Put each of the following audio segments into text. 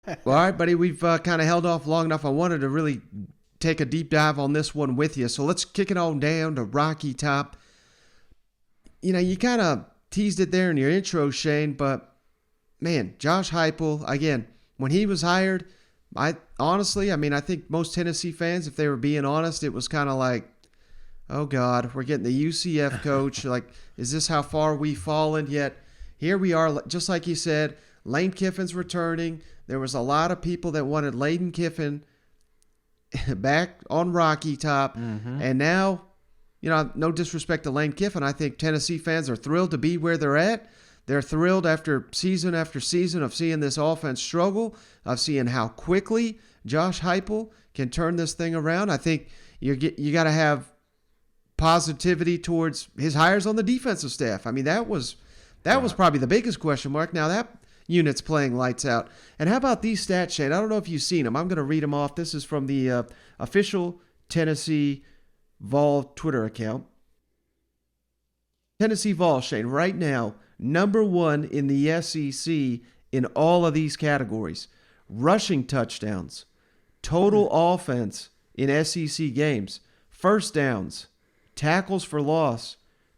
Well, all right, buddy, we've kind of held off long enough. I wanted to really take a deep dive on this one with you. So let's kick it on down to Rocky Top. You kind of teased it there in your intro, Shane, but man, Josh Heupel, again, when he was hired, I honestly, I think most Tennessee fans, if they were being honest, it was kind of like, oh God, we're getting the UCF coach. Like, is this how far we've fallen? Yet here we are, just like you said, Lane Kiffin's returning. There was a lot of people that wanted Lane Kiffin back on Rocky Top. Mm-hmm. And now, no disrespect to Lane Kiffin, I think Tennessee fans are thrilled to be where they're at. They're thrilled after season of seeing this offense struggle, of seeing how quickly Josh Heupel can turn this thing around. I think you got to have positivity towards his hires on the defensive staff. That was probably the biggest question mark. Now that unit's playing lights out. And how about these stats, Shane? I don't know if you've seen them. I'm going to read them off. This is from the official Tennessee Vols Twitter account. Tennessee Vols, Shane, right now, number one in the SEC in all of these categories. Rushing touchdowns, total offense in SEC games, first downs, tackles for loss,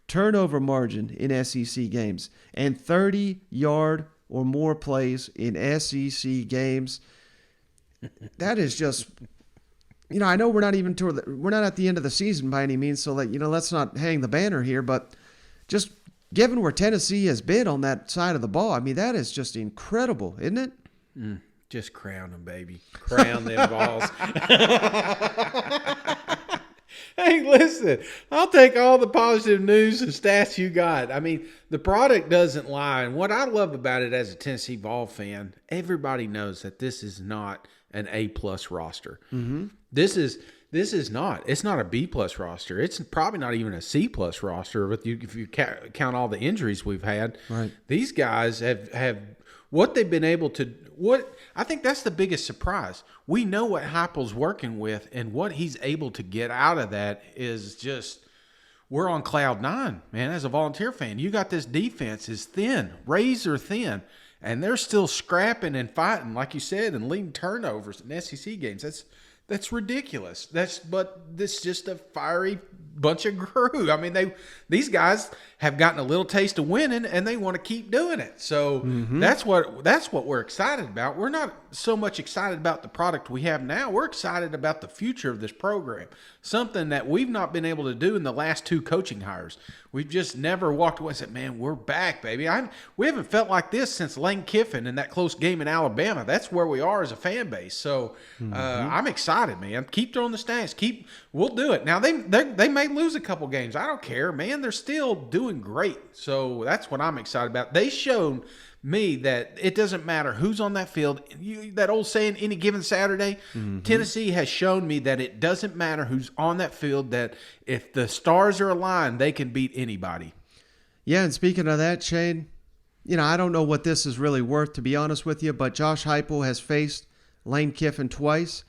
turnover margin in SEC games, and 30-yard or more plays in SEC games. That is just, I know we're not at the end of the season by any means, so let's not hang the banner here, but just given where Tennessee has been on that side of the ball, that is just incredible, isn't it? Just crown them, baby. Crown them balls. Hey, listen, I'll take all the positive news and stats you got. The product doesn't lie. And what I love about it as a Tennessee Vol fan, everybody knows that this is not an A-plus roster. Mm-hmm. This is not. It's not a B-plus roster. It's probably not even a C-plus roster if you count all the injuries we've had. Right. These guys have what they've been able to – I think that's the biggest surprise. We know what Heupel's working with, and what he's able to get out of that is just – we're on cloud nine, man, as a Volunteer fan. You got this defense is thin, razor thin, and they're still scrapping and fighting, like you said, and leading turnovers in SEC games. That's ridiculous. But this is just a fiery bunch of crew. These guys have gotten a little taste of winning, and they want to keep doing it. So that's what we're excited about. We're not so much excited about the product we have now. We're excited about the future of this program, something that we've not been able to do in the last two coaching hires. We've just never walked away and said, man, we're back, baby. We haven't felt like this since Lane Kiffin in that close game in Alabama. That's where we are as a fan base. So I'm excited, man. Keep throwing the stats. We'll do it. Now, they may lose a couple games. I don't care, man. They're still doing great. So that's what I'm excited about. They showed me that it doesn't matter who's on that field. That old saying, any given Saturday, Tennessee has shown me that it doesn't matter who's on that field, that if the stars are aligned, they can beat anybody. Yeah, and speaking of that, Shane, I don't know what this is really worth, to be honest with you, but Josh Heupel has faced Lane Kiffin twice.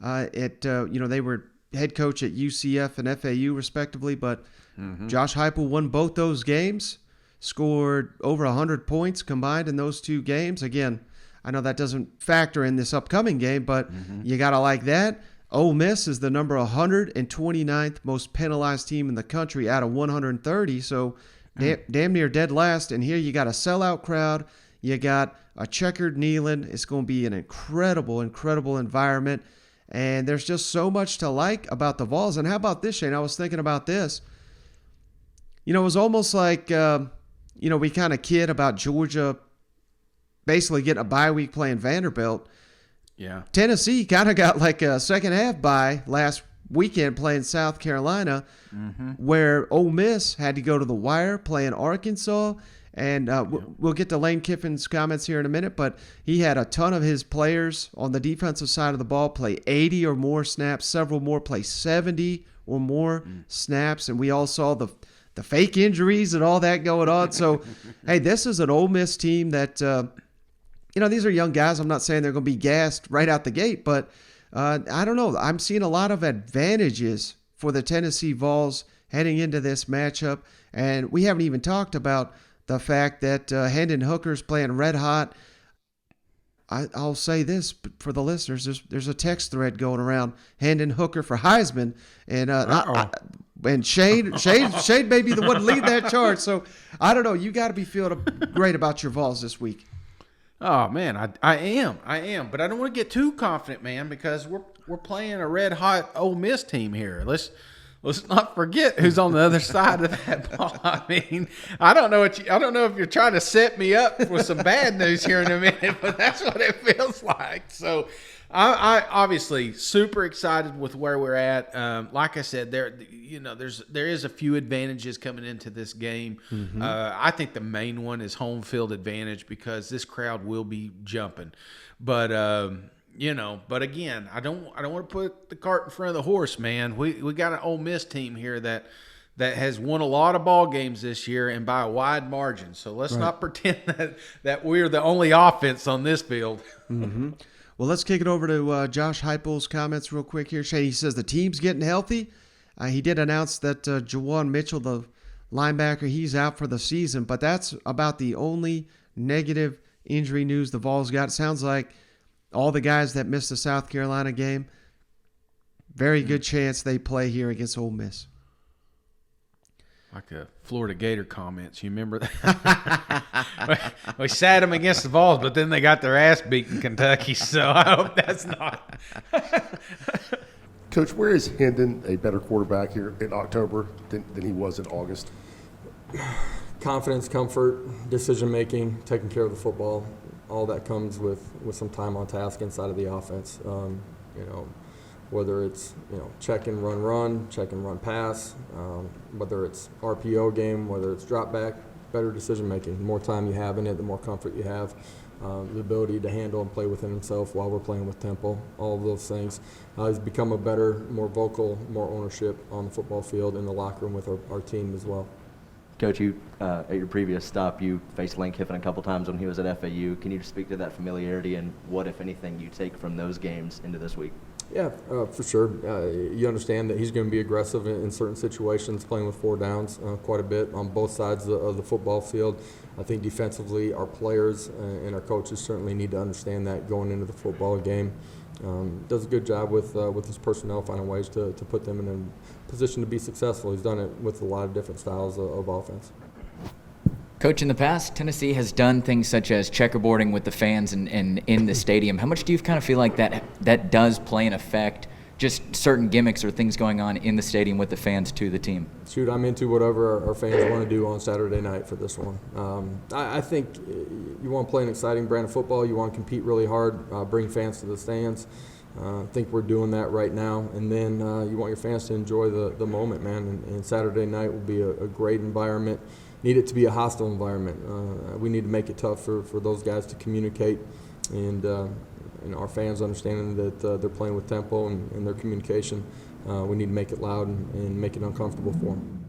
They were head coach at UCF and FAU respectively, but Josh Heupel won both those games, scored over 100 points combined in those two games. Again, I know that doesn't factor in this upcoming game, but you got to like that. Ole Miss is the number 129th most penalized team in the country out of 130, so damn near dead last. And here you got a sellout crowd. You got a checkered kneeling. It's going to be an incredible, incredible environment. And there's just so much to like about the Vols. And how about this, Shane? I was thinking about this. It was almost like, we kind of kid about Georgia basically getting a bye week playing Vanderbilt. Yeah. Tennessee kind of got like a second half bye last weekend playing South Carolina, where Ole Miss had to go to the wire playing Arkansas. And we'll get to Lane Kiffin's comments here in a minute, but he had a ton of his players on the defensive side of the ball play 80 or more snaps, several more play 70 or more snaps, and we all saw the fake injuries and all that going on. So, hey, this is an Ole Miss team that, these are young guys. I'm not saying they're going to be gassed right out the gate, but I don't know. I'm seeing a lot of advantages for the Tennessee Vols heading into this matchup, and we haven't even talked about the fact that Hendon Hooker's playing red hot. I'll say this for the listeners: there's a text thread going around, Hendon Hooker for Heisman, and and Shade may be the one leading that charge. So I don't know. You got to be feeling great about your Vols this week. Oh man, I am, but I don't want to get too confident, man, because we're playing a red hot Ole Miss team here. Let's not forget who's on the other side of that ball. I mean, I don't know if you're trying to set me up with some bad news here in a minute, but that's what it feels like. So, I obviously super excited with where we're at. Like I said, there is a few advantages coming into this game. Mm-hmm. I think the main one is home field advantage because this crowd will be jumping, but. But again, I don't want to put the cart in front of the horse, man. We got an Ole Miss team here that has won a lot of ball games this year and by a wide margin. So let's not pretend that we're the only offense on this field. Mm-hmm. Well, let's kick it over to Josh Heupel's comments real quick here. Shane, he says the team's getting healthy. He did announce that Jawan Mitchell, the linebacker, he's out for the season, but that's about the only negative injury news the Vols got. It sounds like all the guys that missed the South Carolina game, very good chance they play here against Ole Miss. Like a Florida Gator comments. You remember that? We sat them against the Vols, but then they got their ass beat in Kentucky, so I hope that's not. Coach, where is Hendon a better quarterback here in October than he was in August? Confidence, comfort, decision-making, taking care of the football. All that comes with some time on task inside of the offense. Whether it's check and run pass, whether it's RPO game, whether it's drop back, better decision making. The more time you have in it, the more comfort you have, the ability to handle and play within himself while we're playing with tempo. All of those things. He's become a better, more vocal, more ownership on the football field in the locker room with our team as well. Coach, you at your previous stop, you faced Lane Kiffin a couple times when he was at FAU. Can you speak to that familiarity and what, if anything, you take from those games into this week? Yeah, for sure. You understand that he's going to be aggressive in certain situations, playing with 4 downs quite a bit on both sides of the football field. I think defensively, our players and our coaches certainly need to understand that going into the football game. Does a good job with his personnel, finding ways to put them in a position to be successful. He's done it with a lot of different styles of offense. Coach, in the past, Tennessee has done things such as checkerboarding with the fans and in the stadium. How much do you kind of feel like that does play an effect, just certain gimmicks or things going on in the stadium with the fans to the team? Shoot, I'm into whatever our fans want to do on Saturday night for this one. I think you want to play an exciting brand of football. You want to compete really hard, bring fans to the stands. I think we're doing that right now. And then you want your fans to enjoy the moment, man. And Saturday night will be a great environment. Need it to be a hostile environment. We need to make it tough for those guys to communicate, and our fans understanding that they're playing with tempo and their communication. We need to make it loud and make it uncomfortable for them.